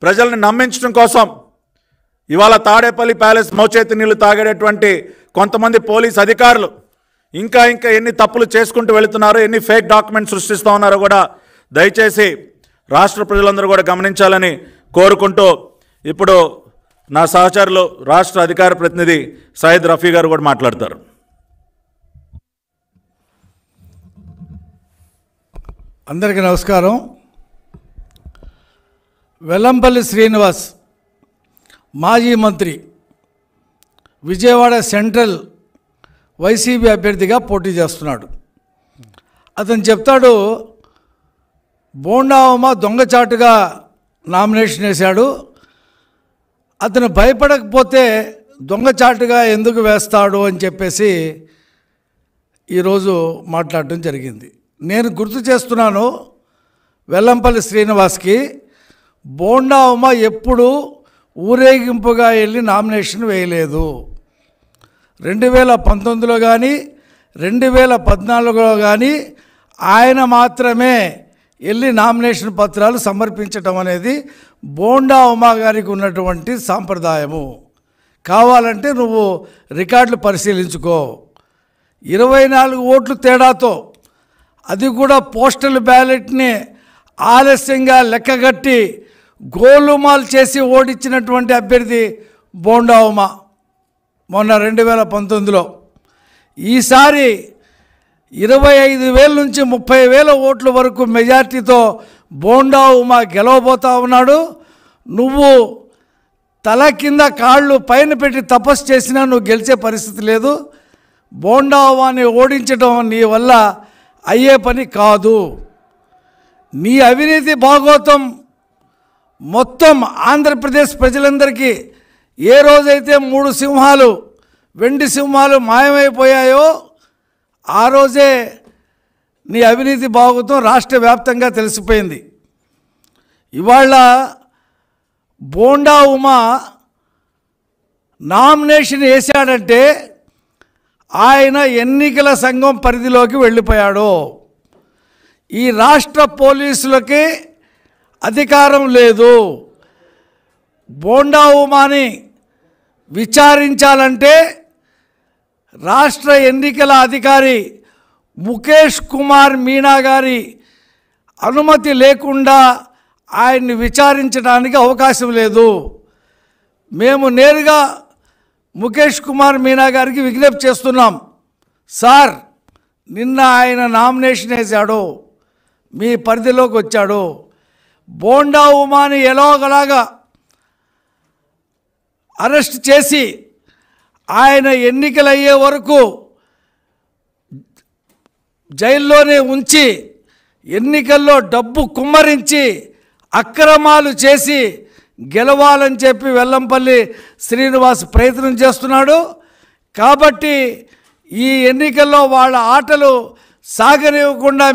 ప్రజల్ని నమ్మించడం కోసం ఇవాళ తాడేపల్లి ప్యాలెస్ మోచేతి నీళ్లు తాగేటటువంటి కొంతమంది పోలీస్ అధికారులు ఇంకా ఎన్ని తప్పులు చేసుకుంటూ వెళుతున్నారో, ఎన్ని ఫేక్ డాక్యుమెంట్స్ సృష్టిస్తూ ఉన్నారో కూడా దయచేసి రాష్ట్ర ప్రజలందరూ కూడా గమనించాలని కోరుకుంటూ, ఇప్పుడు నా సహచరులు రాష్ట్ర అధికార ప్రతినిధి సయ్యద్ రఫీ గారు కూడా మాట్లాడతారు. అందరికీ నమస్కారం. వెల్లంపల్లి శ్రీనివాస్ మాజీ మంత్రి విజయవాడ సెంట్రల్ వైసీపీ అభ్యర్థిగా పోటీ చేస్తున్నాడు. అతను చెప్తాడు, బోండా ఉమ దొంగచాటుగా నామినేషన్ వేశాడు, అతను భయపడకపోతే దొంగచాటుగా ఎందుకు వేస్తాడు అని చెప్పేసి ఈరోజు మాట్లాడటం జరిగింది. నేను గుర్తు చేస్తున్నాను వెల్లంపల్లి శ్రీనివాస్కి, బోండా ఉమ ఎప్పుడు ఊరేగింపుగా వెళ్ళి నామినేషన్ వేయలేదు. 2019లో కానీ 2014లో కానీ ఆయన మాత్రమే వెళ్ళి నామినేషన్ పత్రాలు సమర్పించటం అనేది బోండా ఉమా గారికి ఉన్నటువంటి సాంప్రదాయము. కావాలంటే నువ్వు రికార్డులు పరిశీలించుకో. 24 ఓట్లు తేడాతో, అది కూడా పోస్టల్ బ్యాలెట్ని ఆలస్యంగా లెక్కగట్టి గోలుమాల్ చేసి ఓడించినటువంటి అభ్యర్థి బోండా ఉమా మొన్న 2019లో. ఈసారి 25,000 నుంచి 30,000 ఓట్ల వరకు మెజార్టీతో బోండా ఉమా గెలవబోతా ఉన్నాడు. నువ్వు తల కింద కాళ్ళు పైన పెట్టి తపస్సు చేసినా నువ్వు గెలిచే పరిస్థితి లేదు. బోండా ఉమాని ఓడించడం నీ వల్ల అయ్యే పని కాదు. నీ అవినీతి భాగోతం మొత్తం ఆంధ్రప్రదేశ్ ప్రజలందరికీ ఏ రోజైతే 3 సింహాలు, వెండి సింహాలు మాయమైపోయాయో ఆ రోజే నీ అవినీతి భాగోతం రాష్ట్ర వ్యాప్తంగా తెలిసిపోయింది. ఇవాళ బోండా ఉమా నామినేషన్ వేశాడంటే ఆయన ఎన్నికల సంఘం పరిధిలోకి వెళ్ళిపోయాడు. ఈ రాష్ట్ర పోలీసులకి అధికారం లేదు. బోండా ఉమాని విచారించాలంటే రాష్ట్ర ఎన్నికల అధికారి ముఖేష్ కుమార్ మీనా గారి అనుమతి లేకుండా ఆయన్ని విచారించడానికి అవకాశం లేదు. మేము నేరుగా ముఖేష్ కుమార్ మీనా గారికి విజ్ఞప్తి చేస్తున్నాం, సార్ నిన్న ఆయన నామినేషన్ వేశాడు, మీ పరిధిలోకి వచ్చాడు, బోండా ఉమాని ఎలాగలాగా అరెస్ట్ చేసి ఆయన ఎన్నికలు అయ్యే వరకు జైల్లోనే ఉంచి ఎన్నికల్లో డబ్బు కుమ్మరించి అక్రమాలు చేసి గెలవాలని చెప్పి వెల్లంపల్లి శ్రీనివాస్ ప్రయత్నం చేస్తున్నాడు. కాబట్టి ఈ ఎన్నికల్లో వాళ్ళ ఆటలు సాగనివ్వకుండా